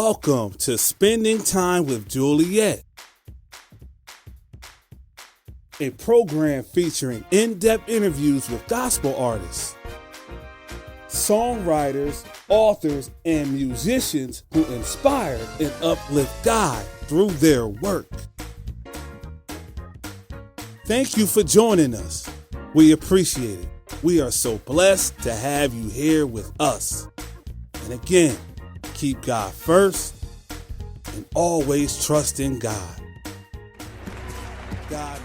Welcome to Spending Time with Juliette, a program featuring in-depth interviews with gospel artists, songwriters, authors, and musicians who inspire and uplift God through their work. Thank you for joining us. We appreciate it. We are so blessed to have you here with us. And again, keep God first and always trust in God. God.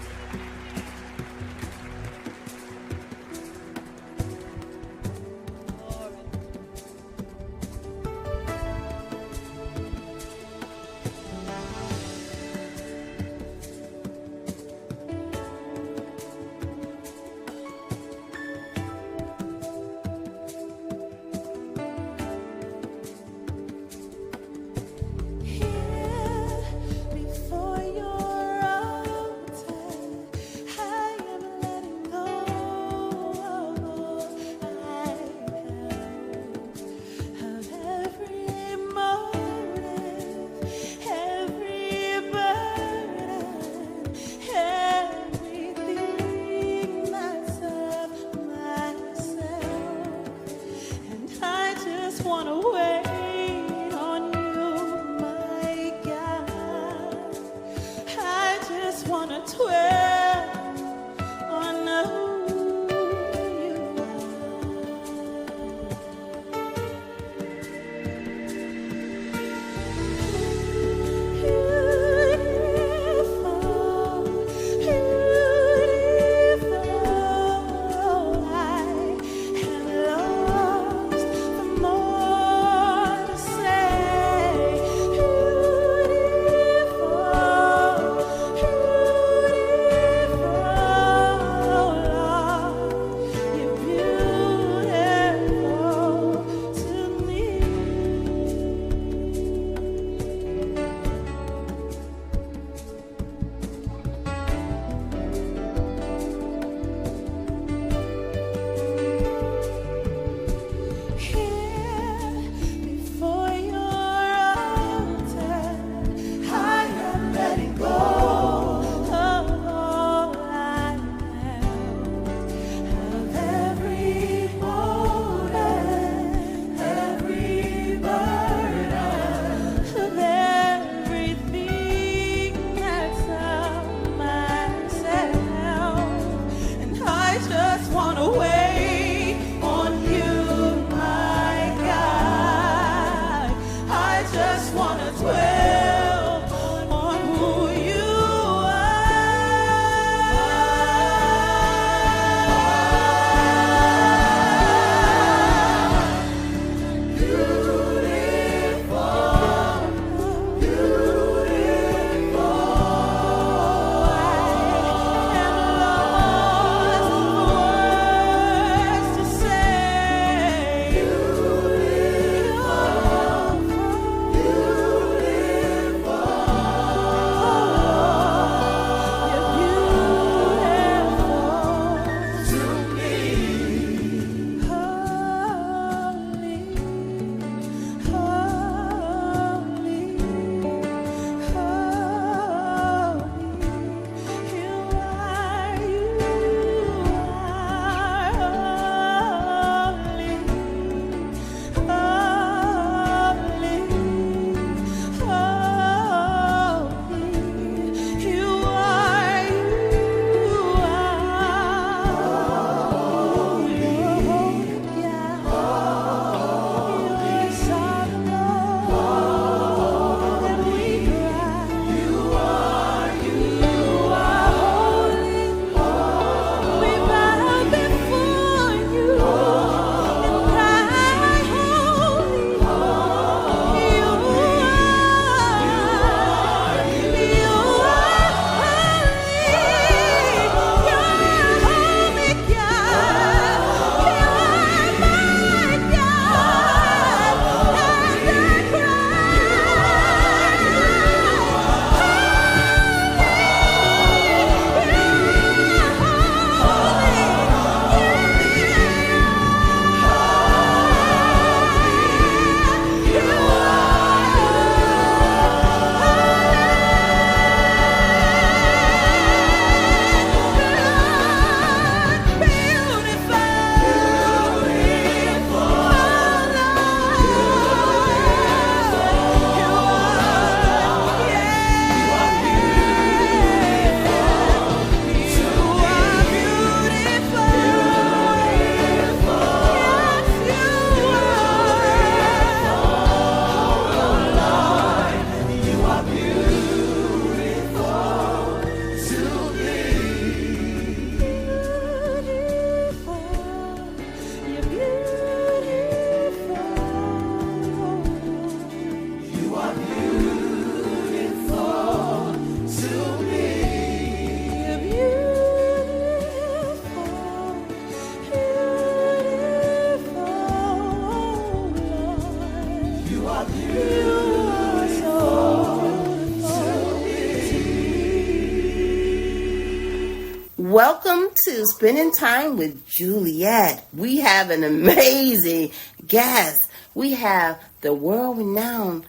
Welcome to Spending Time with Juliette. We have an amazing guest. We have the world-renowned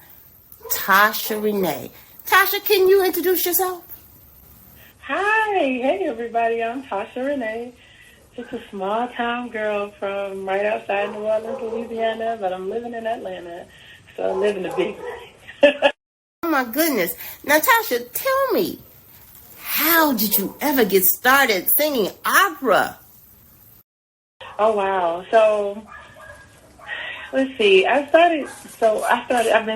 Tasha Renee. Tasha, can you introduce yourself? Hi. Hey, everybody. I'm Tasha Renee. Just a small-town girl from right outside New Orleans, Louisiana, but I'm living in Atlanta, so I live in the big city. Oh, my goodness. Now, Tasha, tell me, how did you ever get started singing opera? Oh, wow. So, let's see. I've been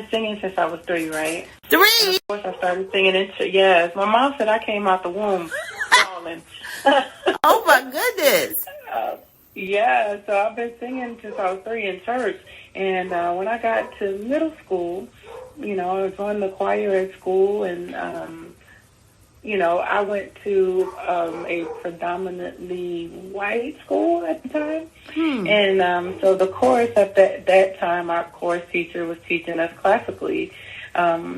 singing since I was 3, right? 3? And of course, I started singing yes. My mom said I came out the womb falling. Oh, my goodness. Yeah, so I've been singing since I was 3 in church. And when I got to middle school, I joined the choir at school, and I went to a predominantly white school at the time. And so the chorus at that time, our chorus teacher was teaching us classically. Of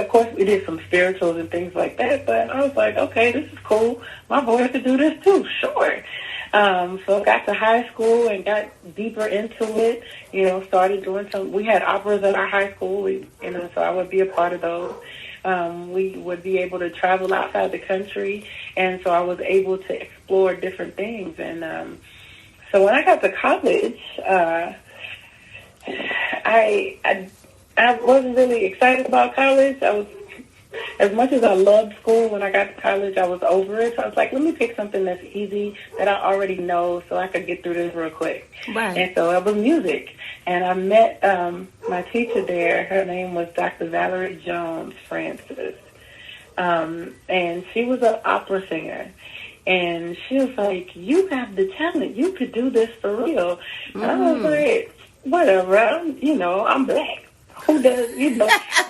course, we did some spirituals and things like that, but I was like, okay, this is cool. My voice could do this too, sure. So I got to high school and got deeper into it, started doing we had operas at our high school, so I would be a part of those. We would be able to travel outside the country, and so I was able to explore different things. And so when I got to college, I wasn't really excited about college. As much as I loved school, when I got to college, I was over it. So I was like, let me pick something that's easy, that I already know, so I could get through this real quick. Right. And so it was music. And I met my teacher there. Her name was Dr. Valerie Jones Francis. And she was an opera singer. And she was like, you have the talent. You could do this for real. And I was like, whatever. I'm black. Who does,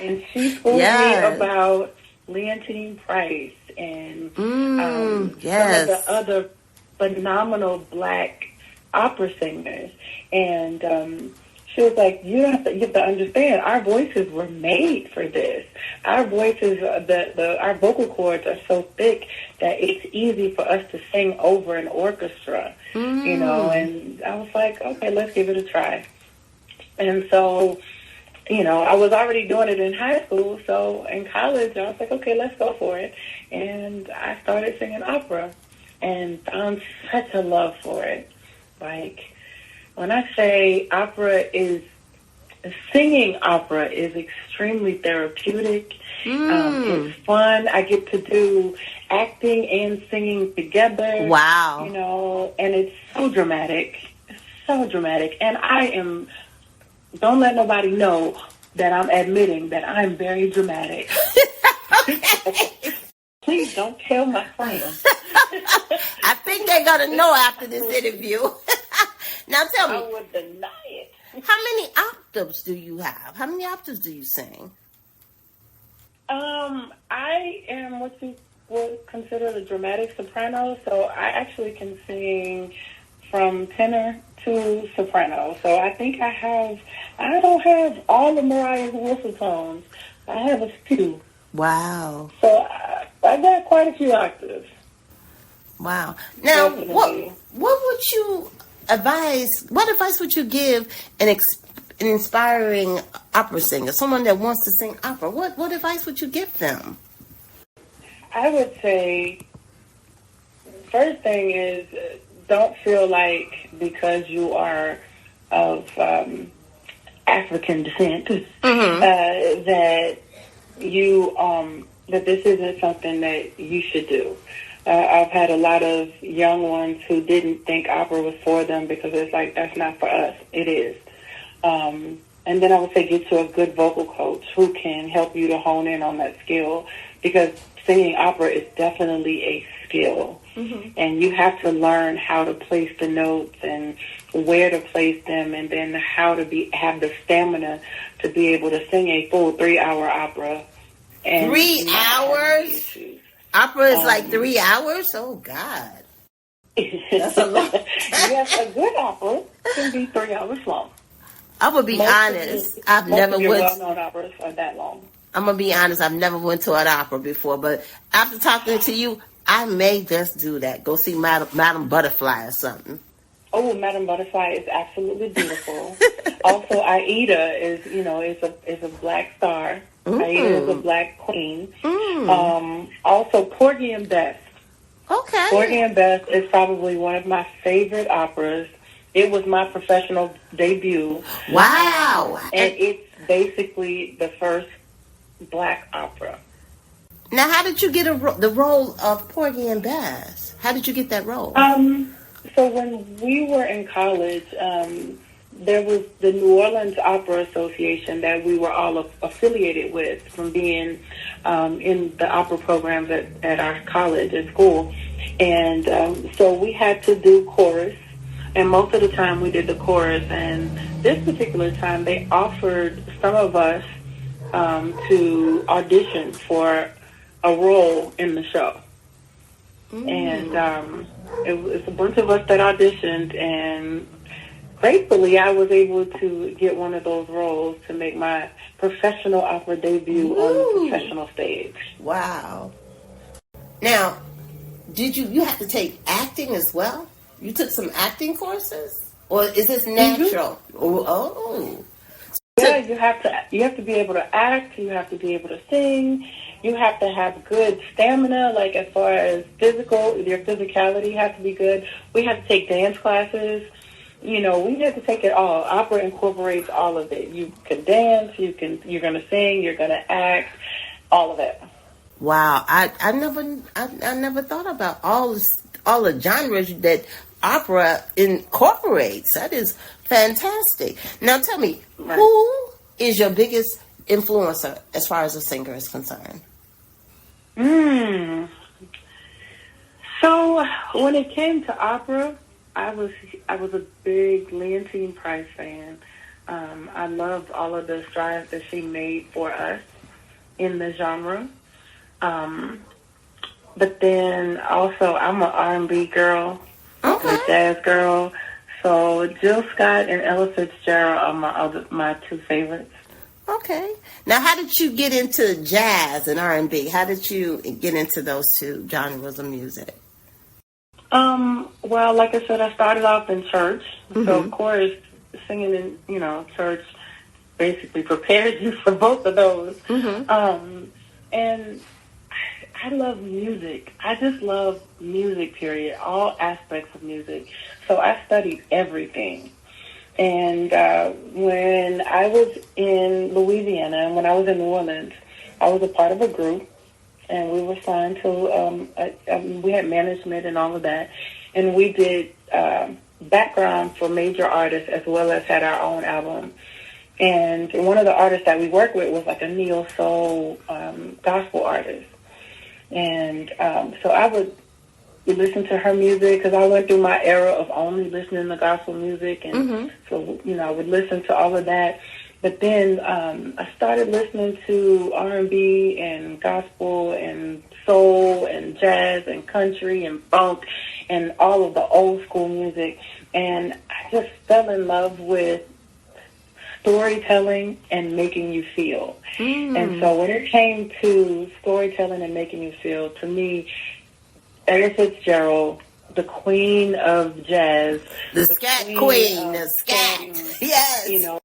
And she schooled me about Leontine Price and some of the other phenomenal black opera singers. And she was like, you have to understand, our voices were made for this. Our voices, our vocal cords are so thick that it's easy for us to sing over an orchestra, and I was like, okay, let's give it a try. And so, I was already doing it in high school, so in college, I was like, okay, let's go for it. And I started singing opera and found such a love for it. Like, when I say singing opera is extremely therapeutic. It's fun. I get to do acting and singing together. Wow. And it's so dramatic. It's so dramatic. And don't let nobody know that I'm admitting that I'm very dramatic. Please don't tell my friends. I think they're going to know after this interview. Now tell me. I would deny it. How many octaves do you have? How many octaves do you sing? I am what you would consider the dramatic soprano, so I actually can sing from tenor to soprano. So I think I don't have all the Mariah's whistle tones. I have a few. Wow. So I got quite a few octaves. Wow. Now, Definitely. what would you advise? What advice would you give an inspiring opera singer, someone that wants to sing opera? What advice would you give them? I would say, first thing is, don't feel like because you are of African descent that this isn't something that you should do. I've had a lot of young ones who didn't think opera was for them because it's like, that's not for us. It is. And then I would say get to a good vocal coach who can help you to hone in on that skill, because singing opera is definitely a skill. And you have to learn how to place the notes and where to place them, and then how to have the stamina to be able to sing a full 3-hour opera. And 3 hours? Opera is like 3 hours? Oh, God. That's a lot. Yes, a good opera can be 3 hours long. I would be honest. I've never well-known operas are that long. I'm going to be honest, I've never went to an opera before, but after talking to you, I may just do that. Go see Madame Butterfly or something. Oh, Madame Butterfly is absolutely beautiful. Also, Aida is a black star. Aida is a black queen. Also, Porgy and Bess. Okay. Porgy and Bess is probably one of my favorite operas. It was my professional debut. Wow. And it's basically the first black opera. Now, how did you get the role of Porgy and Bess? How did you get that role? So when we were in college, there was the New Orleans Opera Association that we were all affiliated with from being in the opera programs at our college at school. And so we had to do chorus. And most of the time we did the chorus. And this particular time they offered some of us to audition for a role in the show. And it was a bunch of us that auditioned, and gratefully I was able to get one of those roles to make my professional opera debut on the professional stage. Wow. Now, did you have to take acting as well? You took some acting courses? Or is this natural? Oh. Yeah, you have to be able to act, you have to be able to sing, you have to have good stamina, like as far as your physicality has to be good. We had to take dance classes. We had to take it all. Opera incorporates all of it. You can dance, you're going to sing, you're going to act, all of it. Wow, I never thought about all the genres that opera incorporates. That is fantastic. Now tell me, who is your biggest influencer as far as a singer is concerned? So when it came to opera, I was a big Leontine Price fan. I loved all of the strides that she made for us in the genre. But then also I'm an R&B girl, a jazz girl. So Jill Scott and Ella Fitzgerald are my two favorites. Okay. Now, how did you get into jazz and R&B? How did you get into those two genres of music? Well, like I said, I started off in church. So, of course, singing in, church basically prepared you for both of those. And I love music. I just love music, period, all aspects of music. So I studied everything. And when I was in Louisiana and when I was in New Orleans, I was a part of a group, and we were signed to, we had management and all of that, and we did background for major artists as well as had our own album. And one of the artists that we worked with was like a neo-soul gospel artist. And so I would listen to her music because I went through my era of only listening to gospel music. And so, I would listen to all of that. But then I started listening to R&B and gospel and soul and jazz and country and funk and all of the old school music. And I just fell in love with storytelling and making you feel. And so when it came to storytelling and making you feel, to me, Ella Fitzgerald, the queen of jazz. The scat queen, the scat. Yes.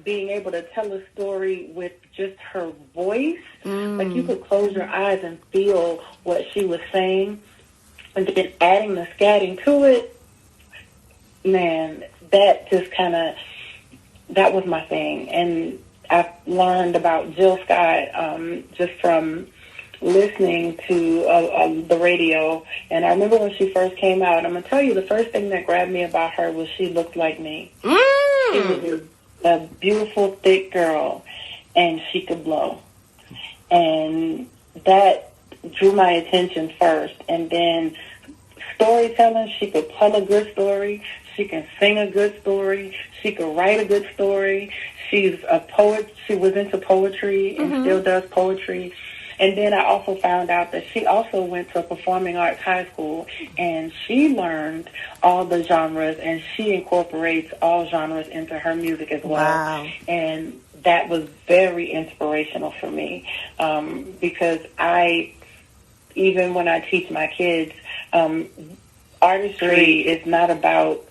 Being able to tell a story with just her voice. Like you could close your eyes and feel what she was saying. And then adding the scatting to it, man, that just that was my thing. And I learned about Jill Scott just from listening to the radio. And I remember when she first came out, I'm going to tell you, the first thing that grabbed me about her was she looked like me. She was a beautiful, thick girl, and she could blow. And that drew my attention first. And then storytelling, she could tell a good story. She can sing a good story. She could write a good story. She's a poet. She was into poetry and still does poetry. And then I also found out that she also went to a performing arts high school, and she learned all the genres, and she incorporates all genres into her music as well. Wow. And that was very inspirational for me, because even when I teach my kids, artistry is not about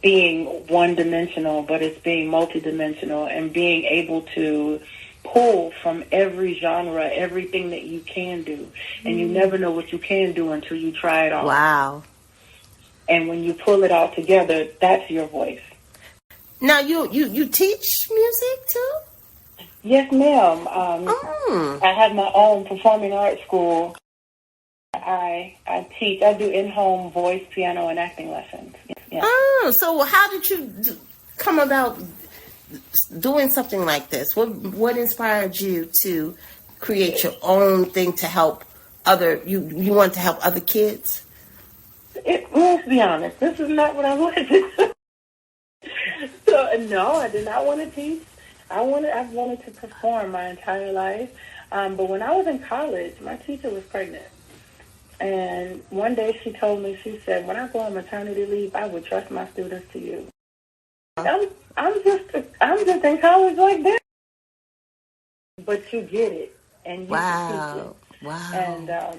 being one-dimensional, but it's being multidimensional and being able to pull from every genre, everything that you can do. And you never know what you can do until you try it all. Wow. And when you pull it all together, that's your voice. Now, you teach music, too? Yes, ma'am. I have my own performing arts school. I teach. I do in-home voice, piano, and acting lessons. Yeah. Oh, so how did you come about doing something like this? What inspired you to create your own thing to help you want to help other kids? Let's be honest, this is not what I wanted to do. So, no, I did not want to teach. I've wanted to perform my entire life. But when I was in college, my teacher was pregnant. And one day she told me, she said, when I go on maternity leave, I would trust my students to you. I'm just in college like that. But you get it. And you can teach it. Wow.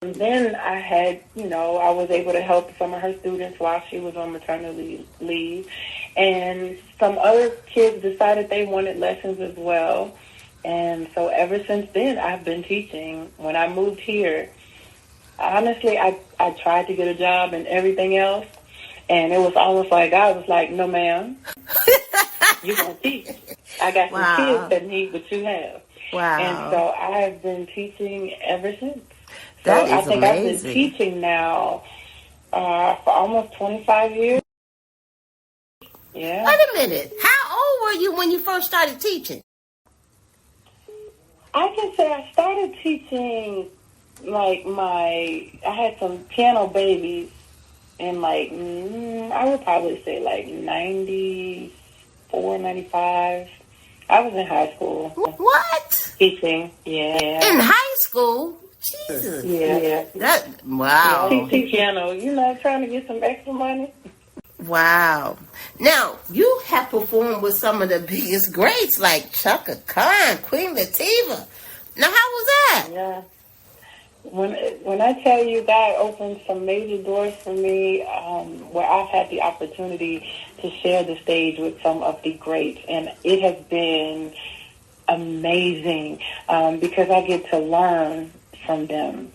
And then I had, I was able to help some of her students while she was on maternity leave. And some other kids decided they wanted lessons as well. And so ever since then, I've been teaching. When I moved here, honestly, I tried to get a job and everything else. And it was almost like God was like, no, ma'am, you're going to teach. I got some kids that need what you have. Wow. And so I have been teaching ever since. That so is I think amazing. I've been teaching now for almost 25 years. Yeah. Wait a minute. How old were you when you first started teaching? I can say I started teaching, I had some piano babies in I would probably say 94, 95. I was in high school. What? Teaching, yeah. In high school? Jesus. Yeah. Wow. Yeah, teaching piano, trying to get some extra money. Wow. Now, you have performed with some of the biggest greats like Chaka Khan, Queen Latifah. Now, how was that? Yeah. When I tell you God opened some major doors for me, where I've had the opportunity to share the stage with some of the greats, and it has been amazing because I get to learn from them.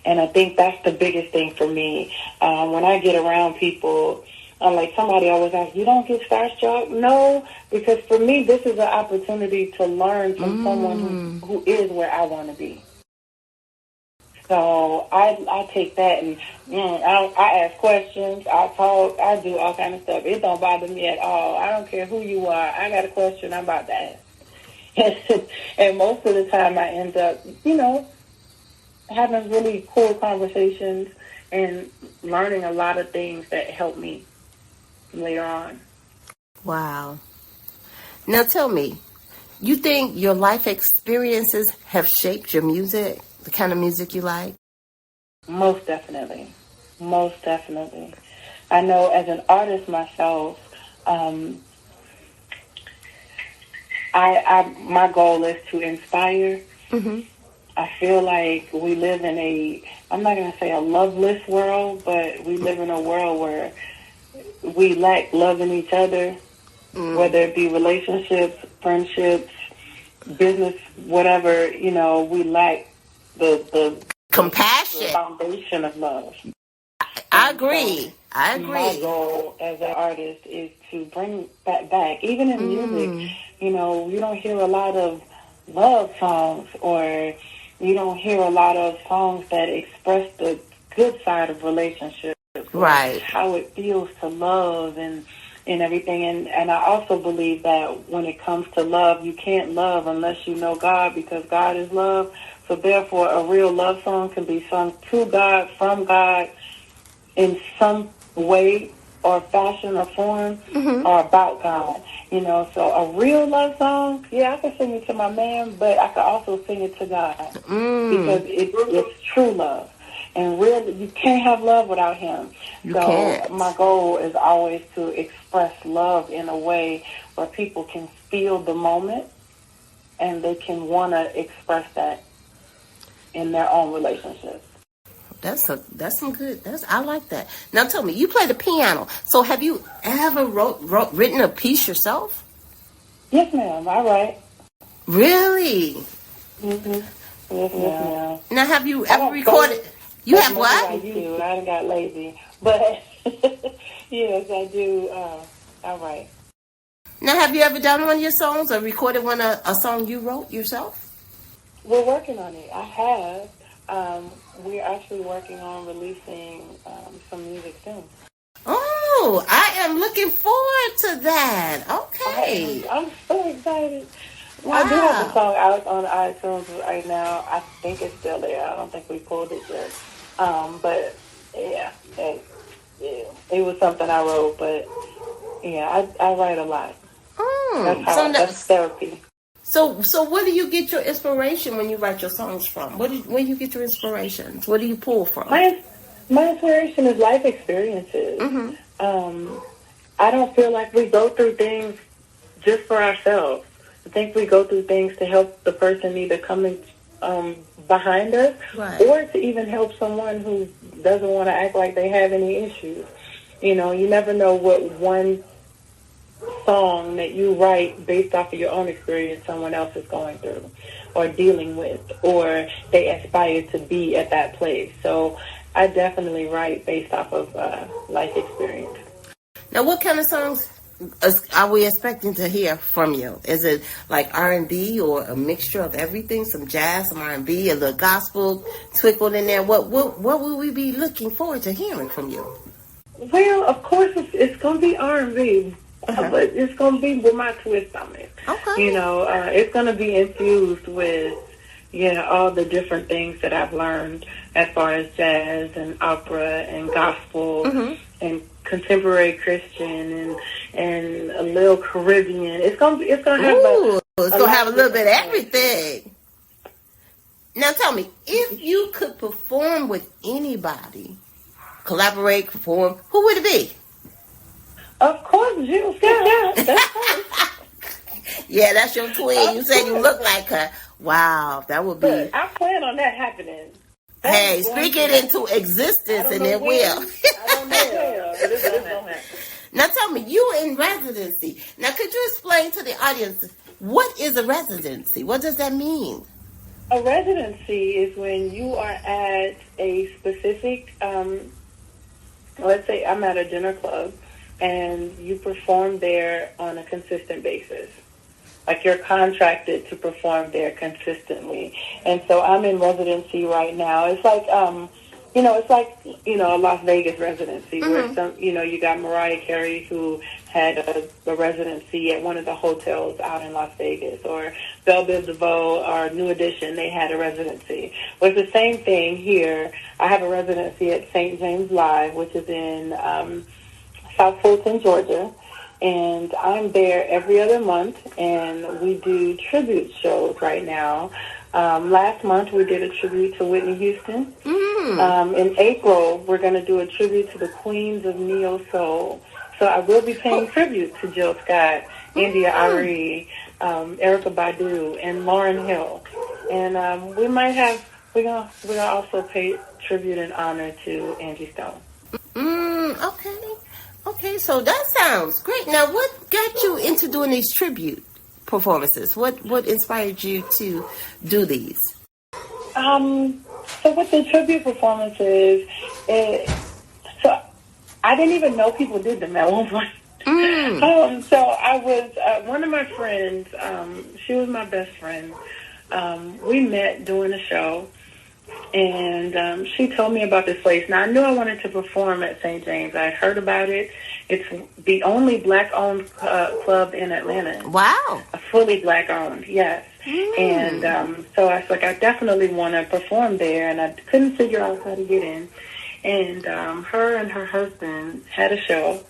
And I think that's the biggest thing for me. When I get around people, somebody always asks, you don't get starstruck? No, because for me, this is an opportunity to learn from someone who is where I want to be. So I take that and I ask questions, I talk, I do all kind of stuff. It don't bother me at all. I don't care who you are. I got a question, I'm about to ask. And most of the time I end up, having really cool conversations and learning a lot of things that help me later on. Wow. Now tell me, you think your life experiences have shaped your music, the kind of music you like? Most definitely. Most definitely. I know as an artist myself, my goal is to inspire. Mm-hmm. I feel like we live in I'm not going to say a loveless world, but we live in a world where we lack loving each other, whether it be relationships, friendships, business, whatever, we lack the compassion, the foundation of love. I agree. My goal as an artist is to bring that back. Even in music, you don't hear a lot of love songs, or you don't hear a lot of songs that express the good side of relationships. Right. How it feels to love and everything. And I also believe that when it comes to love, you can't love unless you know God, because God is love. So therefore, a real love song can be sung to God, from God, in some way or fashion or form, or about God. So a real love song, I can sing it to my man, but I can also sing it to God, because it's true love. And really, you can't have love without him. You so can't. My goal is always to express love in a way where people can feel the moment and they can want to express that in their own relationships. That's some good. I like that. Now tell me, you play the piano. So have you ever written a piece yourself? Yes, ma'am. I write. Really? Mm-hmm. Yes, ma'am. Now have you ever recorded? You have what? I do. I done got lazy, but yes, I do. I write. Now have you ever done one of your songs or recorded a song you wrote yourself? We're working on it. I have. We're actually working on releasing some music soon. Oh, I am looking forward to that. Okay. I'm so excited. Wow. I do have the song out on iTunes right now. I think it's still there. I don't think we pulled it yet. But yeah, it was something I wrote. But yeah, I write a lot. That's therapy. So where do you get your inspiration when you write your songs from? Where do you get your inspirations? Where do you pull from? My inspiration is life experiences. Mm-hmm. I don't feel like we go through things just for ourselves. I think we go through things to help the person either coming behind us, right, or to even help someone who doesn't want to act like they have any issues. You know, you never know what one song that you write based off of your own experience someone else is going through or dealing with, or they aspire to be at that place. So I definitely write based off of life experience. Now, what kind of songs are we expecting to hear from you? Is it like R&B or a mixture of everything, some jazz, some R&B, a little gospel twickled in there? What will we be looking forward to hearing from you? Well, of course, it's going to be R&B. But it's going to be with my twist on it. Okay. You know, it's going to be infused with, all the different things that I've learned as far as jazz and opera and gospel, mm-hmm, and contemporary Christian and a little Caribbean. It's going to have a little bit of everything. Now tell me, if you could perform with anybody, collaborate, perform, who would it be? Of course, Juliette. Yeah, that's right. Yeah, that's your twin. You said you look like her. Wow, that would be. But I plan on that happening. Hey, speak it into existence and it will. I don't know. But it's going to happen. Now tell me, you in residency. Now could you explain to the audience, what is a residency? What does that mean? A residency is when you are at a specific, let's say I'm at a dinner club, and you perform there on a consistent basis. Like you're contracted to perform there consistently. And so I'm in residency right now. It's like, a Las Vegas residency, mm-hmm, where you got Mariah Carey, who had a residency at one of the hotels out in Las Vegas, or Belle Biv DeVoe or New Edition, they had a residency. Well, it's the same thing here. I have a residency at St. James Live, which is in South Fulton, Georgia, and I'm there every other month, and we do tribute shows right now. Last month, we did a tribute to Whitney Houston. Mm. In April, we're going to do a tribute to the Queens of Neo Soul. So I will be paying tribute to Jill Scott, India Arie, Erykah Badu, and Lauryn Hill. And we're gonna also pay tribute and honor to Angie Stone. Okay, so that sounds great. Now, what got you into doing these tribute performances? What inspired you to do these? So with the tribute performances, so I didn't even know people did them at one point. So I was, one of my friends, she was my best friend. We met doing a show, and she told me about this place. Now, I knew I wanted to perform at St. James. I had heard about it. It's the only black-owned club in Atlanta. Wow. Fully black-owned, yes. And so I was like, I definitely want to perform there, and I couldn't figure out how to get in. And her and her husband had a show,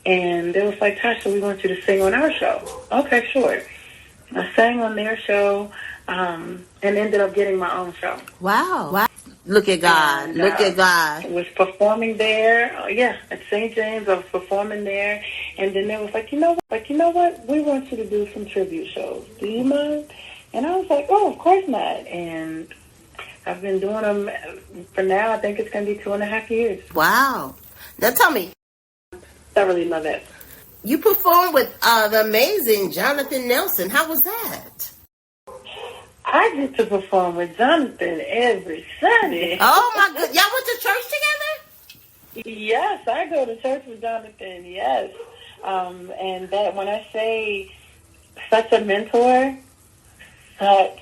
and they was like, Tasha, we want you to sing on our show. Okay, sure. I sang on their show, and ended up getting my own show. Wow. Look at God. And, Look at God. was performing there. At St. James, I was performing there. And then they was like, you know what? We want you to do some tribute shows. Do you mind? And I was like, oh, of course not. And I've been doing them for now. I think it's going to be 2.5 years. Wow. Now tell me. I really love it. You performed with the amazing Jonathan Nelson. How was that? I get to perform with Jonathan every Sunday. Oh, my God. Y'all went to church together? Yes, I go to church with Jonathan, yes. And that when I say such a mentor, such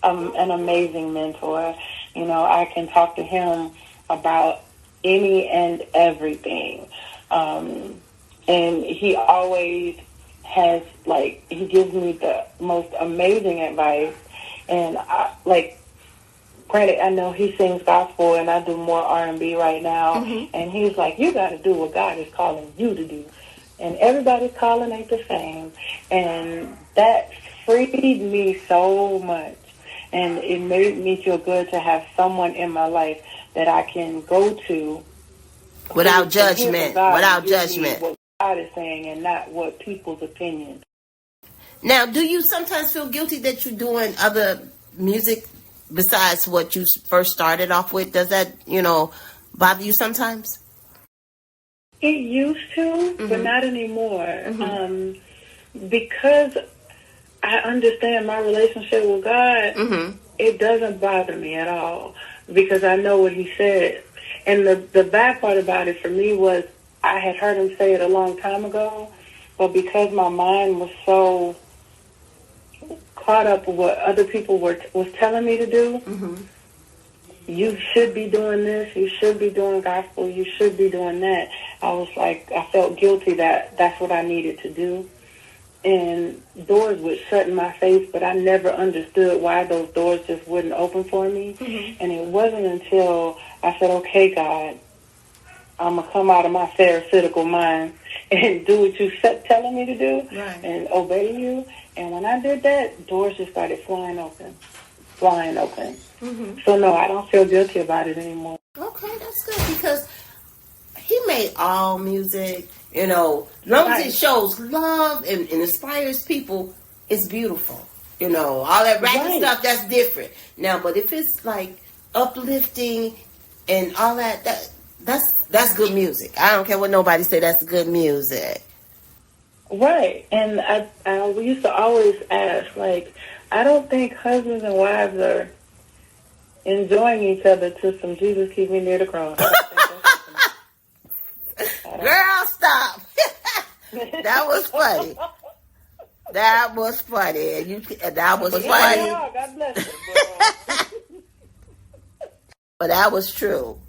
an amazing mentor, you know, I can talk to him about any and everything. And he always has, like, he gives me the most amazing advice. And, granted, I know he sings gospel and I do more R&B right now. Mm-hmm. And he's like, you got to do what God is calling you to do. And everybody's calling ain't the same. And that freed me so much. And it made me feel good to have someone in my life that I can go to. Without judgment. Without judgment. What God is saying and not what people's opinions. Now, do you sometimes feel guilty that you're doing other music besides what you first started off with? Does that, bother you sometimes? It used to, mm-hmm. but not anymore. Mm-hmm. Because I understand my relationship with God, mm-hmm. it doesn't bother me at all because I know what he said. And the bad part about it for me was I had heard him say it a long time ago, but because my mind was so caught up with what other people was telling me to do, mm-hmm. you should be doing this, you should be doing gospel, you should be doing that. I was like, I felt guilty that that's what I needed to do. And doors would shut in my face, but I never understood why those doors just wouldn't open for me. Mm-hmm. And it wasn't until I said, okay, God, I'm going to come out of my pharisaical mind and do what you're telling me to do, right, and obey you. And when I did that, doors just started flying open. Mm-hmm. So, no, I don't feel guilty about it anymore. Okay, that's good because he made all music. Long as it shows love and inspires people, it's beautiful. All that rapping stuff, that's different. Now, but if it's like uplifting and all that's good music. I don't care what nobody say, that's good music. Right. And we used to always ask, I don't think husbands and wives are enjoying each other to some Jesus Keep Me Near the Cross. Girl, stop. That was funny. That was funny. That was funny. Yeah, God bless you, but that was true.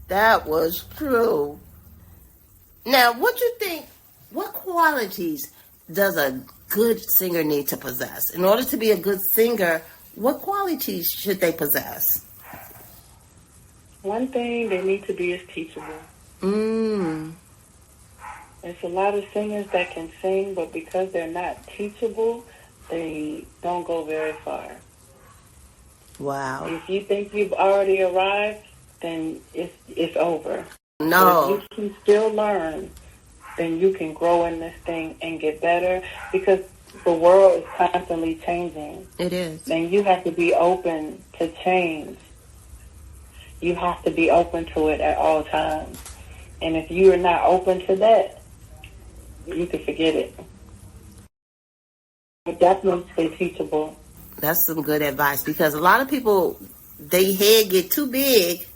That was true. Now, what you think, what qualities does a good singer need to possess? In order to be a good singer, what qualities should they possess? One thing they need to be is teachable. There's a lot of singers that can sing, but because they're not teachable, they don't go very far. Wow. If you think you've already arrived, then it's over. No. But if you can still learn, then you can grow in this thing and get better because the world is constantly changing. It is. And you have to be open to change. You have to be open to it at all times. And if you are not open to that, you can forget it. But definitely stay teachable. That's some good advice because a lot of people, their head get too big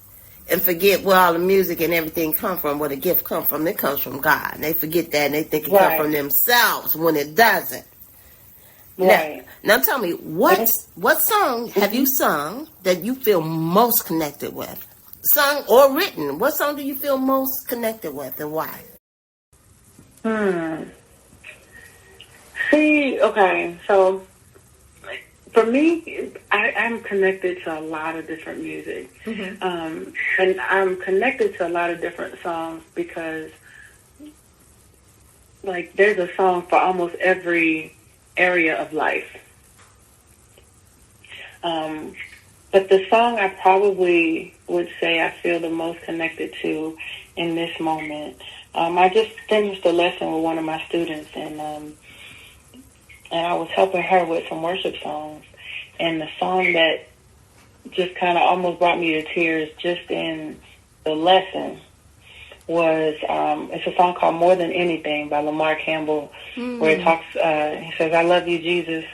and forget where all the music and everything come from, where the gift come from. It comes from God. And they forget that and they think it comes from themselves when it doesn't. Right. Now tell me, what song have you sung that you feel most connected with? Sung or written? What song do you feel most connected with and why? See, okay, so for me, I'm connected to a lot of different music. Mm-hmm. And I'm connected to a lot of different songs because, there's a song for almost every area of life. But the song I probably would say I feel the most connected to in this moment. I just finished a lesson with one of my students, and I was helping her with some worship songs. And the song that just kind of almost brought me to tears just in the lesson was, it's a song called More Than Anything by Lamar Campbell, where it talks, he says, I love you, Jesus.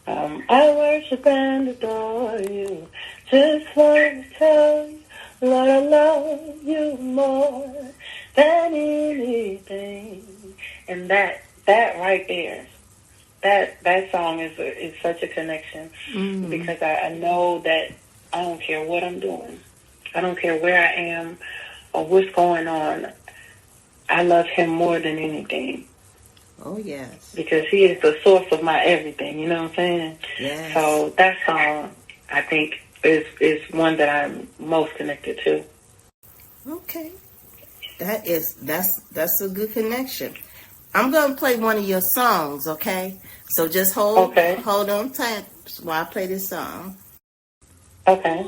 I worship and adore you. Just want to tell you, Lord, I love you more than anything. And that right there, that song is such a connection, because I know that I don't care what I'm doing. I don't care where I am or what's going on. I love him more than anything. Oh, yes. Because he is the source of my everything, you know what I'm saying? Yes. So that song, I think, is one that I'm most connected to. Okay. That's a good connection. I'm going to play one of your songs, okay? So just hold on tight while I play this song. Okay.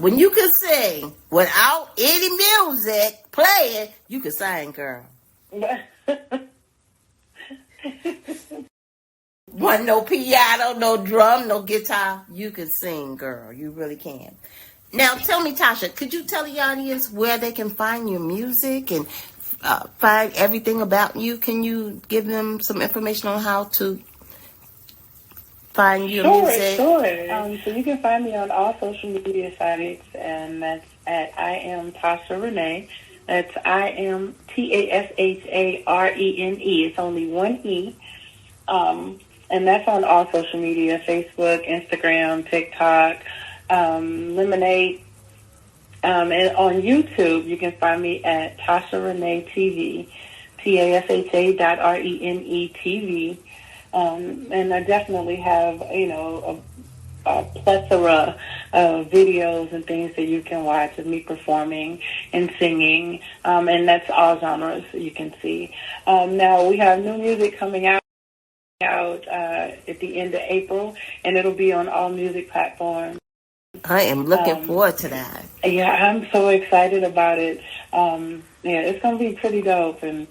When you can sing without any music playing, you can sing, girl. Wasn't no piano, no drum, no guitar. You can sing, girl. You really can. Now, tell me, Tasha, could you tell the audience where they can find your music and find everything about you? Can you give them some information on how to find your music? Sure. So you can find me on all social media sites, and that's at I am Tasha Renee. That's I am TASHARENE. It's only one E. And that's on all social media: Facebook, Instagram, TikTok, Lemonade. And on YouTube, you can find me at Tasha Renee TV, TASHA.RENE TV. And I definitely have, a plethora of videos and things that you can watch of me performing and singing. And that's all genres you can see. Now, we have new music coming out at the end of April, and it'll be on all music platforms. I am looking forward to that. Yeah, I'm so excited about it. It's going to be pretty dope, and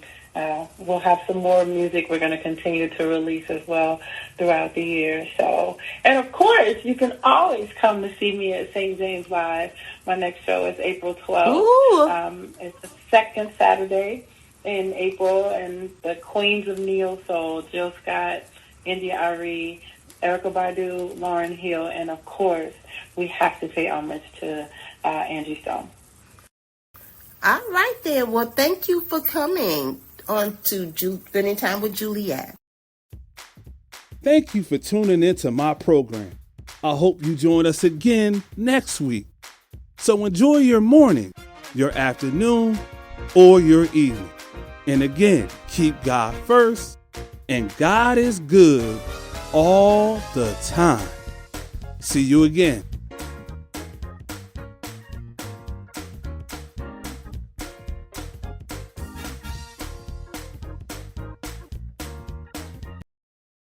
we'll have some more music we're going to continue to release as well throughout the year. So, and of course, you can always come to see me at St. James Live. My next show is April 12th. It's the second Saturday in April, and the Queens of Neo Soul, Jill Scott, India Ari, Erykah Badu, Lauryn Hill, and of course, we have to pay homage to Angie Stone. All right then. Well, thank you for coming on to Spending Time with Juliette. Thank you for tuning into my program. I hope you join us again next week. So enjoy your morning, your afternoon, or your evening. And again, keep God first, and God is good all the time. See you again.